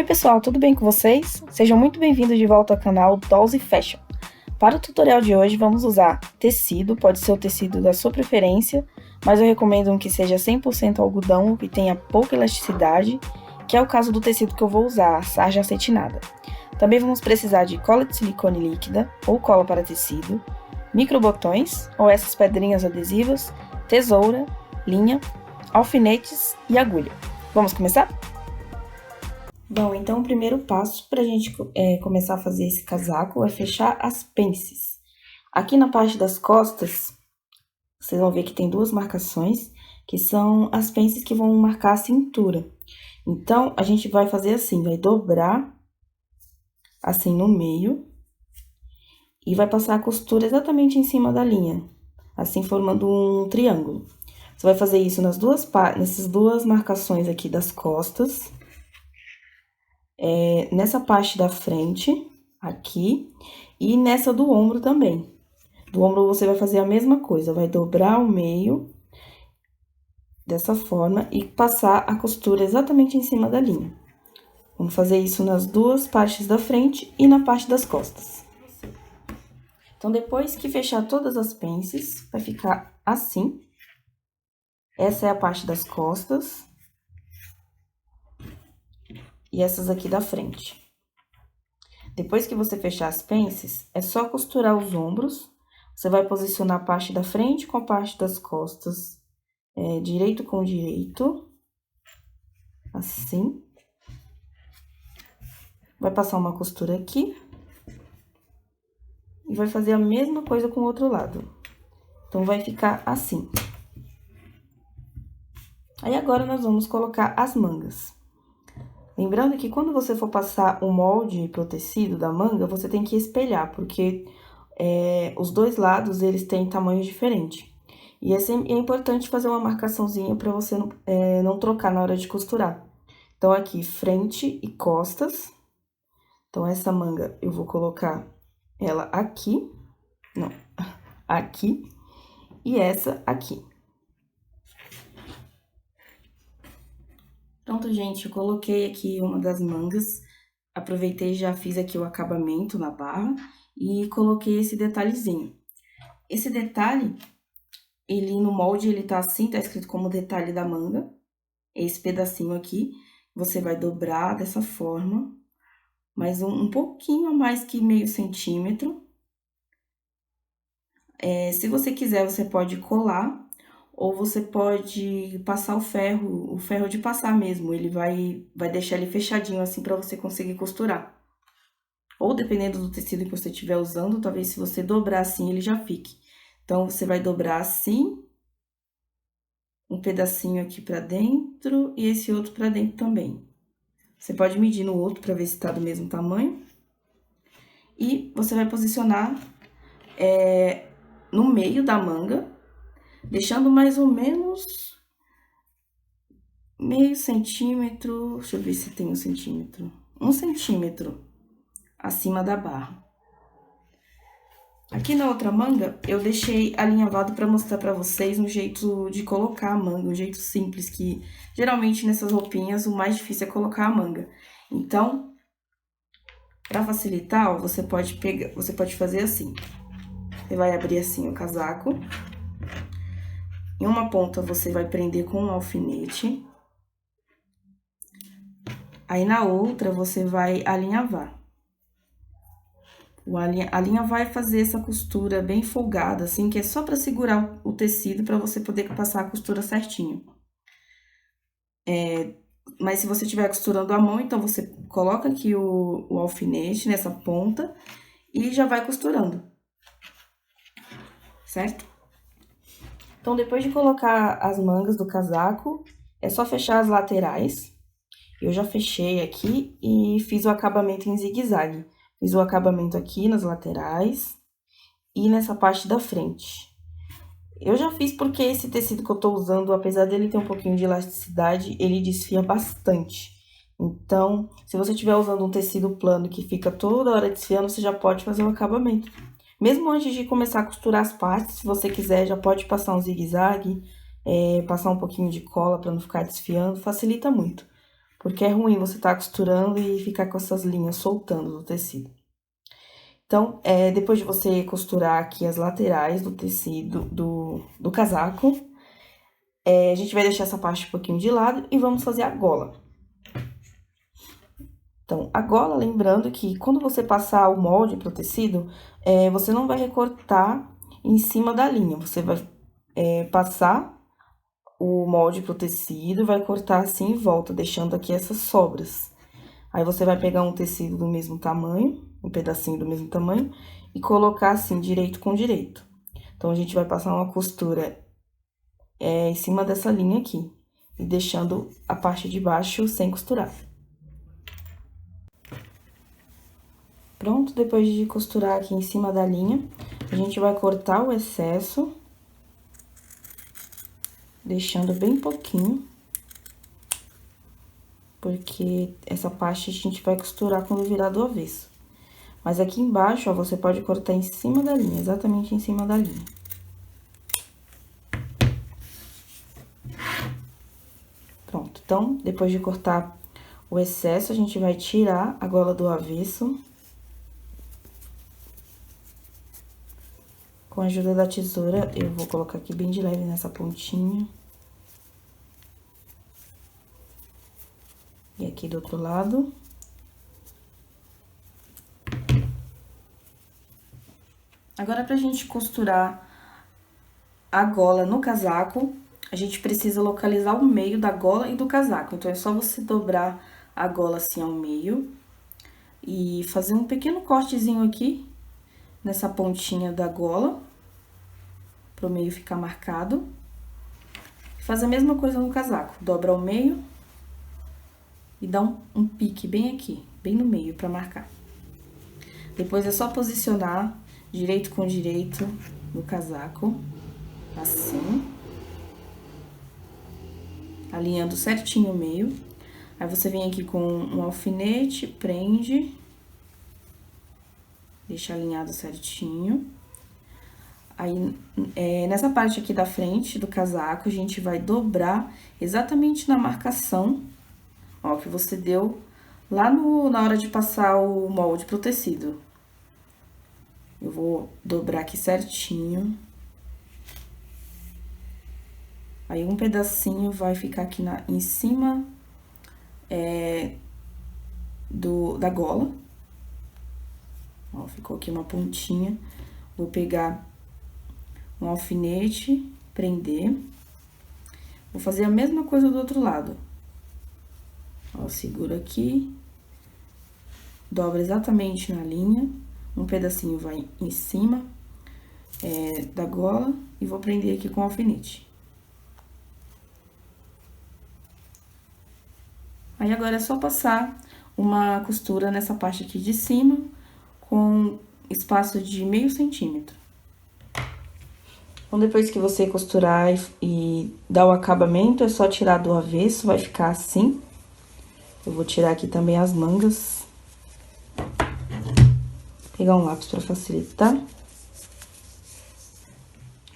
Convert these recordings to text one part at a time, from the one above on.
Oi pessoal, tudo bem com vocês? Sejam muito bem-vindos de volta ao canal Dolls Fashion. Para o tutorial de hoje vamos usar tecido, pode ser o tecido da sua preferência, mas eu recomendo um que seja 100% algodão e tenha pouca elasticidade, que é o caso do tecido que eu vou usar, a sarja acetinada. Também vamos precisar de cola de silicone líquida ou cola para tecido, microbotões ou essas pedrinhas adesivas, tesoura, linha, alfinetes e agulha. Vamos começar? Bom, então o primeiro passo para a gente começar a fazer esse casaco é fechar as pences. Aqui na parte das costas, vocês vão ver que tem duas marcações, que são as pences que vão marcar a cintura. Então, a gente vai fazer assim, vai dobrar assim no meio e vai passar a costura exatamente em cima da linha, assim formando um triângulo. Você vai fazer isso nessas duas marcações aqui das costas. Nessa parte da frente, aqui, e nessa do ombro também. Do ombro você vai fazer a mesma coisa, vai dobrar o meio, dessa forma, e passar a costura exatamente em cima da linha. Vamos fazer isso nas duas partes da frente e na parte das costas. Então, depois que fechar todas as pences, vai ficar assim. Essa é a parte das costas. E essas aqui da frente. Depois que você fechar as pences, é só costurar os ombros. Você vai posicionar a parte da frente com a parte das costas, direito com direito, assim. Vai passar uma costura aqui. E vai fazer a mesma coisa com o outro lado. Então, vai ficar assim. Aí, agora, nós vamos colocar as mangas. Lembrando que quando você for passar o molde pro tecido da manga, você tem que espelhar, porque os dois lados, eles têm tamanho diferente. E é importante fazer uma marcaçãozinha para você não trocar na hora de costurar. Então, aqui, frente e costas. Então, essa manga eu vou colocar ela aqui, não, aqui, e essa aqui. Pronto, gente, eu coloquei aqui uma das mangas, aproveitei e já fiz aqui o acabamento na barra e coloquei esse detalhezinho. Esse detalhe, ele no molde, ele tá assim, tá escrito como detalhe da manga, esse pedacinho aqui, você vai dobrar dessa forma, mais um pouquinho a mais que meio centímetro. Se você quiser, você pode colar. Ou você pode passar o ferro de passar mesmo, ele vai deixar ele fechadinho assim pra você conseguir costurar. Ou dependendo do tecido que você estiver usando, talvez se você dobrar assim, ele já fique. Então, você vai dobrar assim, um pedacinho aqui pra dentro e esse outro pra dentro também. Você pode medir no outro pra ver se tá do mesmo tamanho. E você vai posicionar no meio da manga, deixando mais ou menos meio centímetro, deixa eu ver se tem 1 centímetro, 1 centímetro acima da barra. Aqui na outra manga, eu deixei alinhavado para mostrar para vocês um jeito de colocar a manga, um jeito simples, que geralmente nessas roupinhas o mais difícil é colocar a manga. Então, para facilitar, ó, você pode fazer assim. Você vai abrir assim o casaco. Em uma ponta, você vai prender com um alfinete. Aí, na outra, você vai alinhavar. A linha vai fazer essa costura bem folgada, assim, que é só pra segurar o tecido, pra você poder passar a costura certinho. Mas se você estiver costurando à mão, então, você coloca aqui o alfinete nessa ponta e já vai costurando. Certo? Então, depois de colocar as mangas do casaco, é só fechar as laterais. Eu já fechei aqui e fiz o acabamento em zigue-zague. Fiz o acabamento aqui nas laterais e nessa parte da frente. Eu já fiz porque esse tecido que eu tô usando, apesar dele ter um pouquinho de elasticidade, ele desfia bastante. Então, se você estiver usando um tecido plano que fica toda hora desfiando, você já pode fazer o acabamento. Mesmo antes de começar a costurar as partes, se você quiser, já pode passar um zigue-zague, passar um pouquinho de cola para não ficar desfiando, facilita muito. porque é ruim você estar costurando e ficar com essas linhas soltando do tecido. Então, depois de você costurar aqui as laterais do tecido do casaco, a gente vai deixar essa parte um pouquinho de lado e vamos fazer a gola. Então, a gola, lembrando que quando você passar o molde pro tecido, você não vai recortar em cima da linha, você vai passar o molde pro tecido, vai cortar assim em volta, deixando aqui essas sobras. Aí, você vai pegar um tecido do mesmo tamanho, um pedacinho do mesmo tamanho, e colocar assim, direito com direito. Então, a gente vai passar uma costura em cima dessa linha aqui, e deixando a parte de baixo sem costurar. Pronto, depois de costurar aqui em cima da linha, a gente vai cortar o excesso, deixando bem pouquinho, porque essa parte a gente vai costurar quando virar do avesso. Mas aqui embaixo, ó, você pode cortar em cima da linha, exatamente em cima da linha. Pronto, então, depois de cortar o excesso, a gente vai tirar a gola do avesso. Com a ajuda da tesoura, eu vou colocar aqui bem de leve nessa pontinha. E aqui do outro lado. Agora, pra gente costurar a gola no casaco, a gente precisa localizar o meio da gola e do casaco. Então, é só você dobrar a gola assim ao meio e fazer um pequeno cortezinho aqui nessa pontinha da gola, pro meio ficar marcado. Faz a mesma coisa no casaco, dobra ao meio e dá um pique bem aqui, bem no meio pra marcar. Depois é só posicionar direito com direito no casaco, assim. Alinhando certinho o meio. Aí, você vem aqui com um alfinete, prende. Deixa alinhado certinho. Aí, nessa parte aqui da frente do casaco, a gente vai dobrar exatamente na marcação, ó, que você deu lá na hora de passar o molde pro tecido. Eu vou dobrar aqui certinho. Aí, um pedacinho vai ficar aqui em cima da gola. Ó, ficou aqui uma pontinha. Vou pegar um alfinete, prender. Vou fazer a mesma coisa do outro lado. Ó, seguro aqui. Dobra exatamente na linha. Um pedacinho vai em cima da gola e vou prender aqui com o alfinete. Aí, agora é só passar uma costura nessa parte aqui de cima, com espaço de meio centímetro. Então, depois que você costurar e dar o acabamento, é só tirar do avesso, vai ficar assim. Eu vou tirar aqui também as mangas. Pegar um lápis pra facilitar.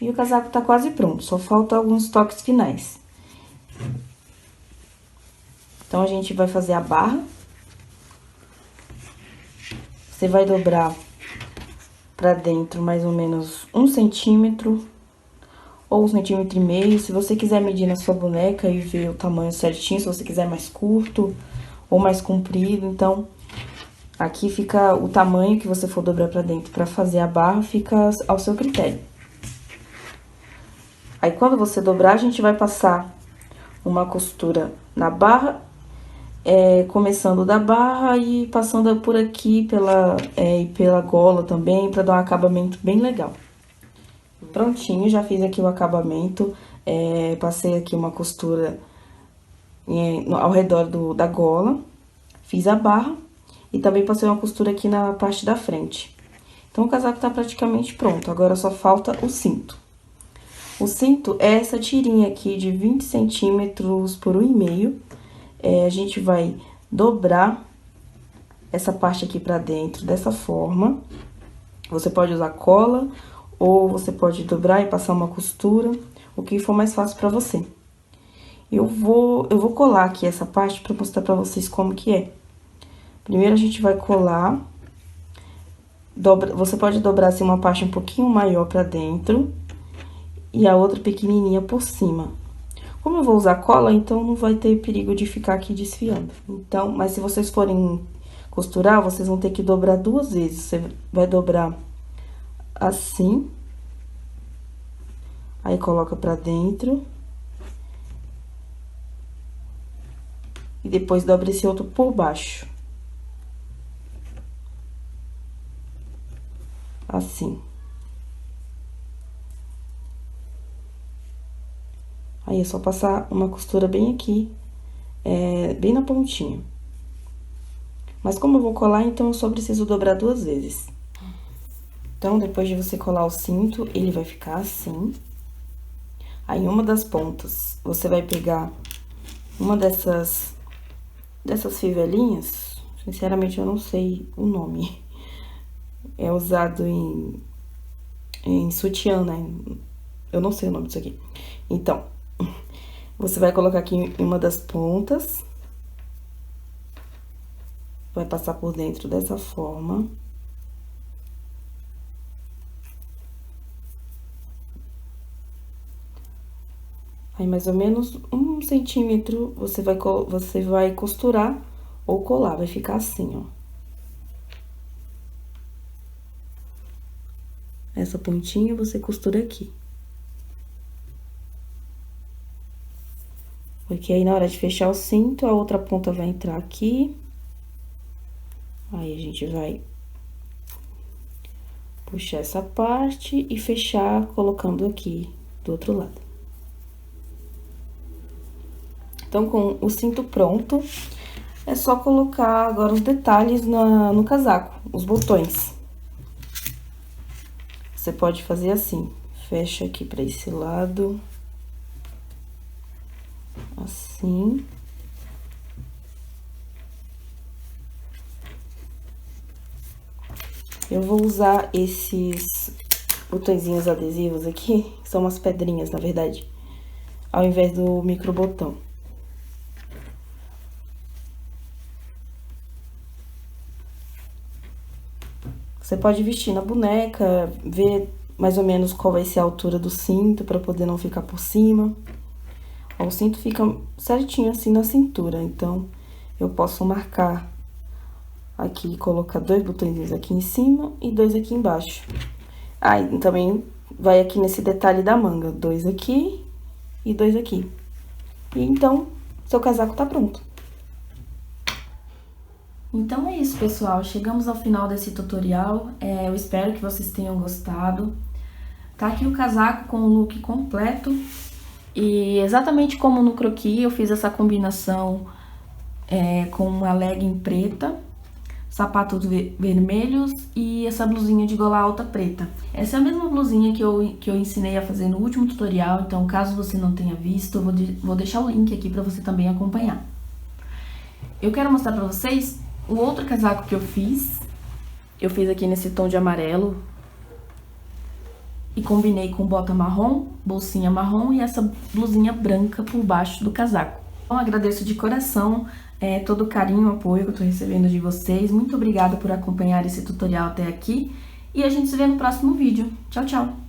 E o casaco tá quase pronto, só falta alguns toques finais. Então, a gente vai fazer a barra. Você vai dobrar pra dentro mais ou menos 1 centímetro ou 1,5 centímetros. Se você quiser medir na sua boneca e ver o tamanho certinho, se você quiser mais curto ou mais comprido, então aqui fica o tamanho que você for dobrar pra dentro pra fazer a barra, fica ao seu critério. Aí, quando você dobrar, a gente vai passar uma costura na barra, começando da barra e passando por aqui pela gola também, pra dar um acabamento bem legal. Prontinho, já fiz aqui o acabamento, passei aqui uma costura ao redor da gola, fiz a barra e também passei uma costura aqui na parte da frente. Então, o casaco tá praticamente pronto, agora só falta o cinto. O cinto é essa tirinha aqui de 20 centímetros por 1,5. A gente vai dobrar essa parte aqui pra dentro dessa forma. Você pode usar cola ou você pode dobrar e passar uma costura, o que for mais fácil pra você. Eu vou colar aqui essa parte pra mostrar pra vocês como que é. Primeiro a gente vai colar, você pode dobrar assim uma parte um pouquinho maior pra dentro e a outra pequenininha por cima. Como eu vou usar cola, então não vai ter perigo de ficar aqui desfiando. Então, mas se vocês forem costurar, vocês vão ter que dobrar 2 vezes. Você vai dobrar assim, aí coloca pra dentro. E depois dobra esse outro por baixo. Assim. Aí é só passar uma costura bem aqui, bem na pontinha. Mas como eu vou colar, então eu só preciso dobrar 2 vezes. Então, depois de você colar o cinto, ele vai ficar assim. Aí, uma das pontas, você vai pegar uma dessas fivelinhas. Sinceramente, eu não sei o nome. É usado em sutiã, né? Eu não sei o nome disso aqui. Então, você vai colocar aqui em uma das pontas. Vai passar por dentro dessa forma. Aí, mais ou menos 1 centímetro, você vai costurar ou colar, vai ficar assim, ó. Essa pontinha você costura aqui. Porque aí, na hora de fechar o cinto, a outra ponta vai entrar aqui. Aí, a gente vai puxar essa parte e fechar colocando aqui do outro lado. Então, com o cinto pronto, é só colocar agora os detalhes no casaco, os botões. Você pode fazer assim, fecha aqui pra esse lado. Assim. Eu vou usar esses botõezinhos adesivos aqui, que são umas pedrinhas, na verdade, ao invés do micro botão. Você pode vestir na boneca, ver mais ou menos qual vai ser a altura do cinto, pra poder não ficar por cima. O cinto fica certinho assim na cintura, então eu posso marcar aqui e colocar 2 botõezinhos aqui em cima e 2 aqui embaixo. Ah, e também vai aqui nesse detalhe da manga, 2 aqui e 2 aqui. E então, seu casaco tá pronto. Então é isso, pessoal. Chegamos ao final desse tutorial. Eu espero que vocês tenham gostado. Tá aqui o casaco com o look completo. E exatamente como no croquis, eu fiz essa combinação com uma legging preta, sapatos vermelhos e essa blusinha de gola alta preta. Essa é a mesma blusinha que eu ensinei a fazer no último tutorial, então caso você não tenha visto, eu vou deixar o link aqui para você também acompanhar. Eu quero mostrar para vocês o outro casaco que eu fiz. Eu fiz aqui nesse tom de amarelo e combinei com bota marrom, bolsinha marrom e essa blusinha branca por baixo do casaco. Então, agradeço de coração todo o carinho e apoio que eu tô recebendo de vocês. Muito obrigada por acompanhar esse tutorial até aqui e a gente se vê no próximo vídeo. Tchau, tchau!